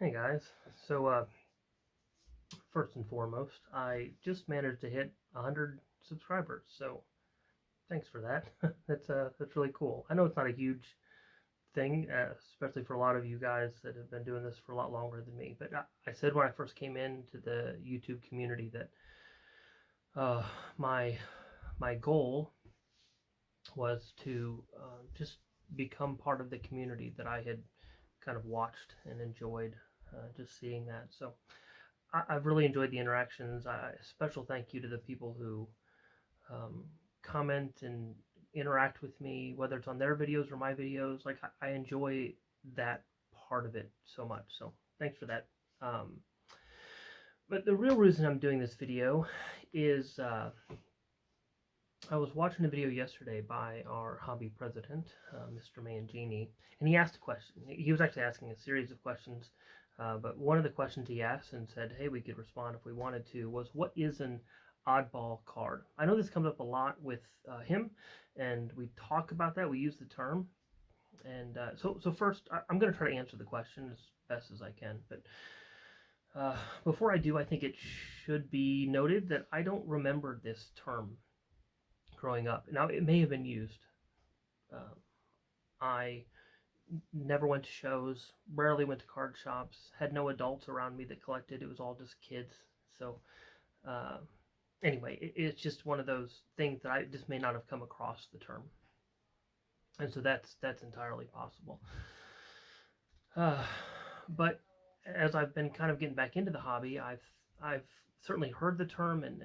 Hey guys, so first and foremost, I just managed to hit 100 subscribers, so thanks for that. That's really cool. I know it's not a huge thing, especially for a lot of you guys that have been doing this for a lot longer than me. But I said when I first came into the YouTube community that uh, my my goal was to just become part of the community that I had kind of watched and enjoyed, just seeing that. So I've really enjoyed the interactions. Special thank you to the people who um, comment and interact with me, whether it's on their videos or my videos. Like I enjoy that part of it so much. So thanks for that. Um, but the real reason I'm doing this video is I was watching a video yesterday by our hobby president, Mr. Mangini, and he asked a question. He was actually asking a series of questions, but one of the questions he asked and said, hey, we could respond if we wanted to, was what is an oddball card? I know this comes up a lot with him, and we talk about that. We use the term. And so first, I'm going to try to answer the question as best as I can. But before I do, I think it should be noted that I don't remember this term growing up. Now, it may have been used. Uh, I never went to shows, rarely went to card shops, had no adults around me that collected. It was all just kids. So, uh, anyway, it's just one of those things that I just may not have come across the term. And so that's entirely possible. Uh, but as I've been kind of getting back into the hobby, I've certainly heard the term and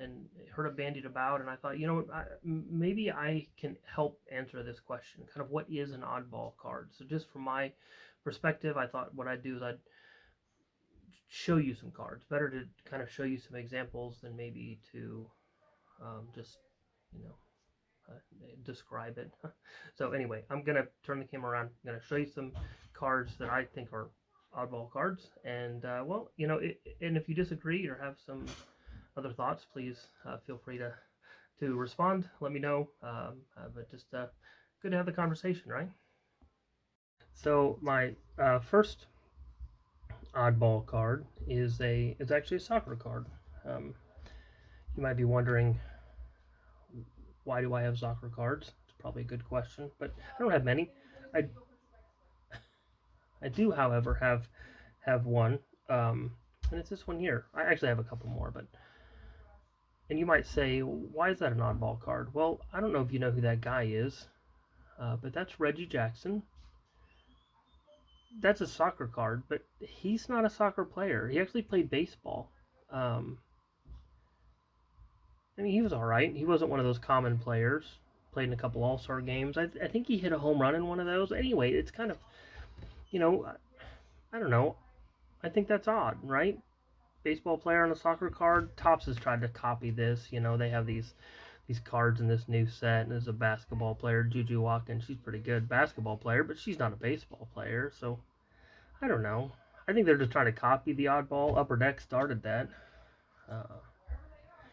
heard it bandied about, and I thought, maybe I can help answer this question. Kind of what is an oddball card? So just from my perspective, I thought what I'd do is I'd show you some cards. Better to kind of show you some examples than maybe to just you know describe it. So anyway, I'm gonna turn the camera around. I'm gonna show you some cards that I think are oddball cards, and and if you disagree or have some other thoughts, please feel free to respond. Let me know. But just good to have the conversation, right? So my first oddball card is actually a soccer card. Um, you might be wondering, why do I have soccer cards? It's probably a good question, but I don't have many. I I do, however, have one, and it's this one here. I actually have a couple more, but and you might say, why is that an oddball card? Well, I don't know if you know who that guy is, but that's Reggie Jackson. That's a soccer card, but he's not a soccer player. He actually played baseball. Um, I mean, he was all right. He wasn't one of those common players. Played in a couple All-Star games. I think he hit a home run in one of those. Anyway, it's kind of, you know, I don't know. I think that's odd, right? Baseball player on a soccer card. Topps has tried to copy this. They have these cards in this new set, and there's a basketball player, Juju Watkins. She's a pretty good basketball player, but she's not a baseball player. So I don't know. I think they're just trying to copy the oddball. Upper Deck started that. Uh,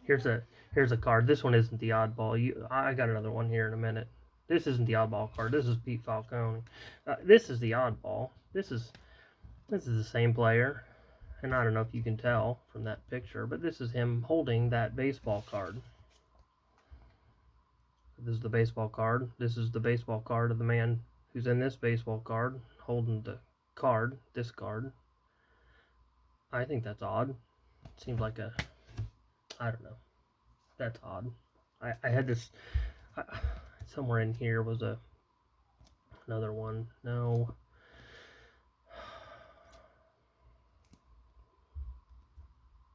here's a here's a card. This one isn't the oddball. I got another one here in a minute. This isn't the oddball card. This is Pete Falcone. This is the oddball. This is the same player, and I don't know if you can tell from that picture, but this is him holding that baseball card. This is the baseball card. This is the baseball card of the man who's in this baseball card holding the card, this card. I think that's odd. Seems like I don't know. That's odd. I had this, somewhere in here was another one. No.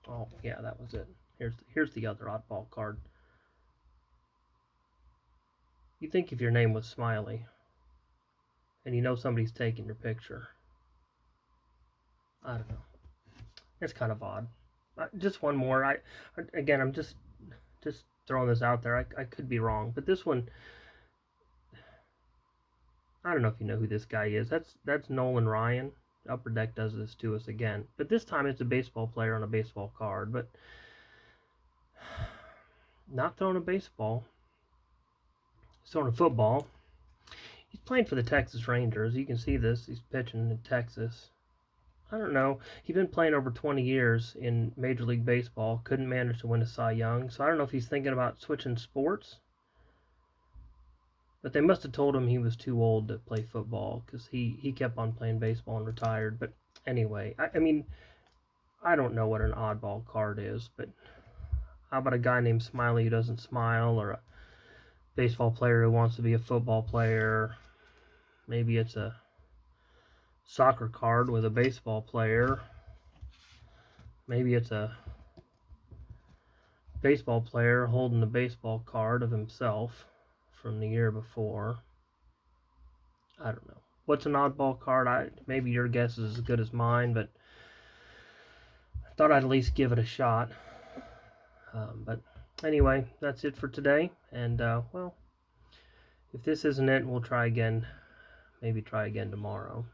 Oh, yeah, that was it. Here's the other oddball card. You think if your name was Smiley, and you know somebody's taking your picture. I don't know. It's kind of odd. Just one more. I'm just throwing this out there. I could be wrong, but this one, I don't know if you know who this guy is. That's Nolan Ryan. Upper Deck does this to us again, but this time it's a baseball player on a baseball card, but not throwing a baseball. He's throwing a football. He's playing for the Texas Rangers. You can see this. He's pitching in Texas. I don't know. He's been playing over 20 years in Major League Baseball. Couldn't manage to win a Cy Young. So I don't know if he's thinking about switching sports. But they must have told him he was too old to play football because he kept on playing baseball and retired. But anyway, I mean, I don't know what an oddball card is, but how about a guy named Smiley who doesn't smile, or a baseball player who wants to be a football player? Maybe it's a soccer card with a baseball player. Maybe it's a baseball player holding the baseball card of himself from the year before. I don't know. What's an oddball card? Maybe your guess is as good as mine, but I thought I'd at least give it a shot. But anyway, that's it for today. And, well, if this isn't it, we'll try again. Maybe try again tomorrow.